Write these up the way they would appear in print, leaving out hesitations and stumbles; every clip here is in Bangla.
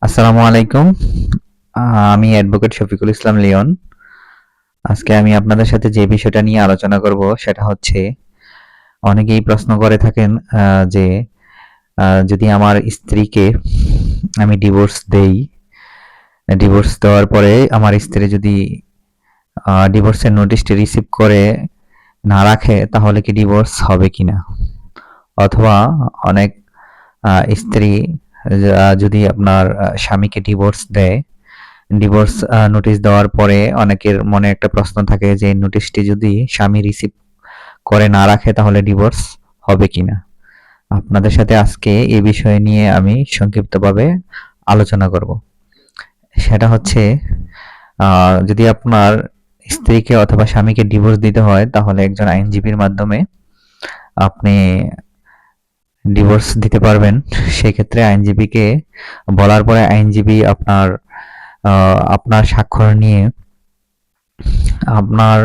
আসসালামু আলাইকুম। আমি অ্যাডভোকেট শফিকুল ইসলাম লিওন। আজকে আমি আপনাদের সাথে যে বিষয়টা নিয়ে আলোচনা করব সেটা হচ্ছে অনেকেই প্রশ্ন করে থাকেন যে যদি আমার স্ত্রীকে আমি ডিভোর্স দেই, ডিভোর্স দেওয়ার পরে আমার স্ত্রী যদি ডিভোর্সের নোটিশটি রিসিভ করে না রাখে তাহলে কি ডিভোর্স হবে কিনা? অথবা অনেক স্ত্রী যদি আপনার স্বামীকে ডিভোর্স দেয়, ডিভোর্স নোটিশ দেওয়ার পরে অনেকের মনে একটা প্রশ্ন থাকে যে নোটিশটি যদি স্বামী রিসিভ করে না রাখে তাহলে ডিভোর্স হবে কিনা। আপনাদের সাথে আজকে এই বিষয় নিয়ে আমি সংক্ষিপ্তভাবে আলোচনা করব। সেটা হচ্ছে যদি আপনার স্ত্রীকে অথবা স্বামীকে ডিভোর্স দিতে হয় তাহলে একজন আইনজীবীর মাধ্যমে আপনি ডিভোর্স দিতে পারবেন। সেক্ষেত্রে আইনজীবীকে বলার পরে আইনজীবী আপনার স্বাক্ষর নিয়ে আপনার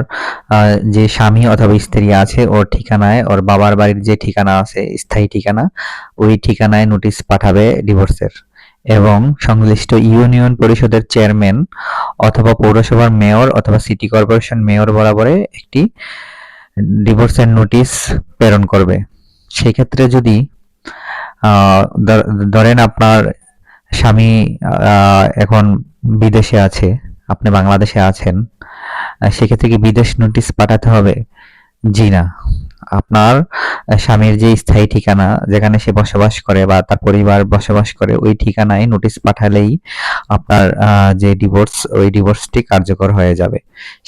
যে স্বামী অথবা স্ত্রী আছে ওর ঠিকানায়, ওর বাবার বাড়ির যে ঠিকানা আছে স্থায়ী ঠিকানা, ওই ঠিকানায় নোটিশ পাঠাবে ডিভোর্সের। এবং সংশ্লিষ্ট ইউনিয়ন পরিষদের চেয়ারম্যান অথবা পৌরসভার মেয়র অথবা সিটি কর্পোরেশন মেয়র বরাবরে একটি ডিভোর্সের নোটিশ প্রেরণ করবে। সেক্ষেত্রে যদি ধরেন আপনার স্বামী এখন বিদেশে আছে, আপনি বাংলাদেশে আছেন, সেক্ষেত্রে কি বিদেশ নোটিশ পাঠাতে হবে? জি না। আপনার স্বামীর যে স্থায়ী ঠিকানা যেখানে সে বসবাস করে বা তার পরিবার বসবাস করে ওই ঠিকানায় নোটিশ পাঠালেই আপনার যে ডিভোর্স ওই ডিভোর্সটি কার্যকর হয়ে যাবে।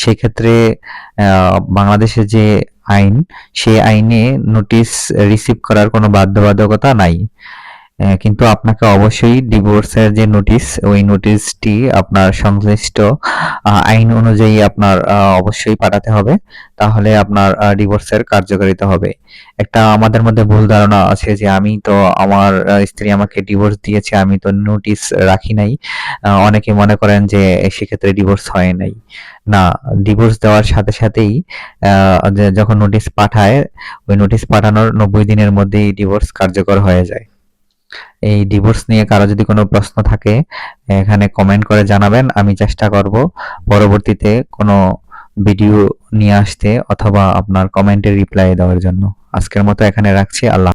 সেক্ষেত্রে বাংলাদেশের যে আইন সেই আইনে নোটিশ রিসিভ করার কোনো বাধ্যবাধকতা নাই। কিন্তু আপনাকে অবশ্যই ডিভোর্সের যে নোটিশ ওই নোটিশটি আপনার সংশ্লিষ্ট আইন অনুযায়ী আপনার অবশ্যই পাঠাতে হবে। তাহলে আপনার ডিভোর্সের কার্যকারিতা হবে। একটা আমাদের মধ্যে ভুল ধারণা আছে যে আমি তো আমার স্ত্রী আমাকে ডিভোর্স দিয়েছে আমি তো নোটিশ রাখি নাই। অনেকে মনে করেন যে সেক্ষেত্রে ডিভোর্স হয় নাই। না, ডিভোর্স দেওয়ার সাথে সাথেই যখন নোটিশ পাঠায় ওই নোটিশ পাঠানোর ৯০ দিনের মধ্যেই ডিভোর্স কার্যকর হয়ে যায়। এই ডিভোর্স নিয়ে কারো যদি কোনো প্রশ্ন থাকে এখানে কমেন্ট করে জানাবেন। আমি চেষ্টা করব পরবর্তীতে কোনো ভিডিও নিয়ে আসতে অথবা আপনার কমেন্টের রিপ্লাই দেওয়ার জন্য। আজকের মতো এখানে রাখছি। আল্লাহ